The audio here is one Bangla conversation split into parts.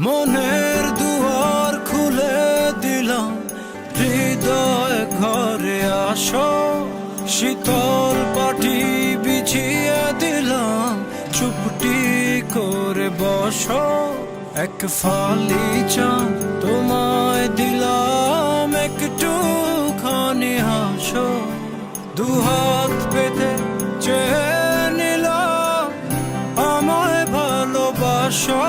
মনের দুয়ার খুলে দিলাম, হৃদয় ঘরে আসো। শীতল পাটি বিছিয়ে দিলাম, চুপটি করে বসো। এক ফালি চাঁদ তোমায় দিলাম, একটুখানি হাসো। দুহাত পেতে চেয়ে নিলাম, আমায় ভালোবাসো,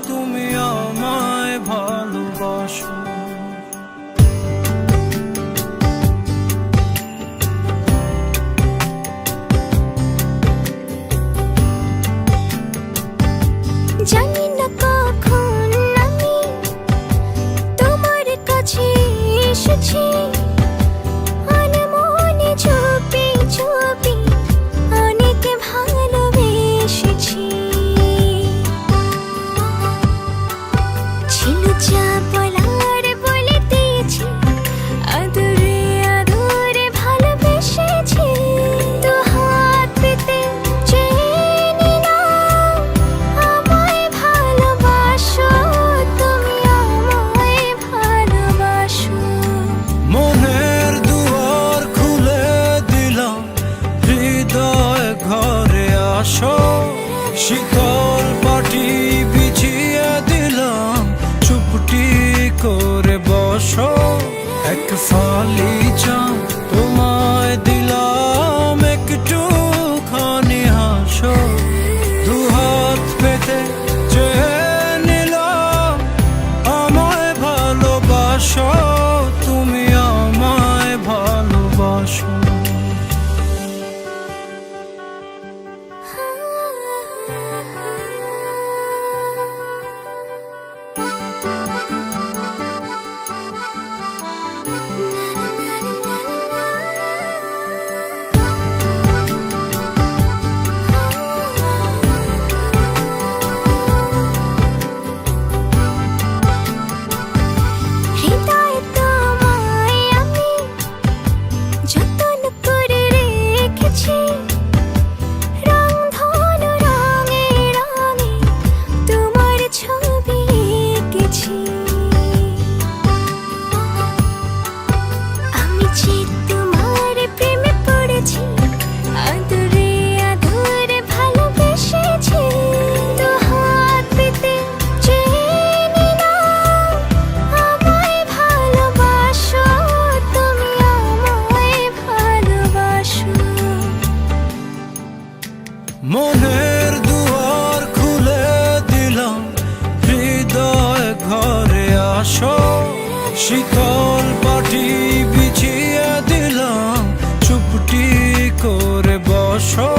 তুমি আমায় ভালোবাসো। জানি না কখন আমি তোমার কাছে এসেছি, আনমনে চুপি চুপি অনেক ভালোবেসেছি। ছিল যা বলার বলে দিয়েছি, আদরে আদরে ভালোবেসেছি। দু হাত পেতে চেয়ে নিলাম, আমায় ভালোবাসো, তুমি আমায় ভালোবাসো। মনের দুয়ার খুলে দিলাম, হৃদয় ঘরে আসো। শীতল পাটি বিছিয়ে দিলাম, চুপটি করে বসো। এক ফালি চাঁদ তোমায় দিলাম, একটুখানি হাসো। দুহাত পেতে চেয়ে নিলাম, আমায় ভালোবাসো, তুমি আমায় ভালোবাসো। হৃদয়ে তোমায় আমি যতন করে রেখেছি, রংধনু রঙে রঙে তোমার ছবি এঁকেছি। আমি যে তোমার প্রেমে পড়েছি, আদরে আদরে ভালোবেসেছি। দু হাত পেতে চেয়ে নিলাম, আমায় ভালোবাসো, তুমি আমায় ভালোবাসো। মনের দুয়ার খুলে দিলাম, হৃদয় ঘরে আসো। শীতল পাটি বিছিয়ে দিলাম, চুপটি করে বসো।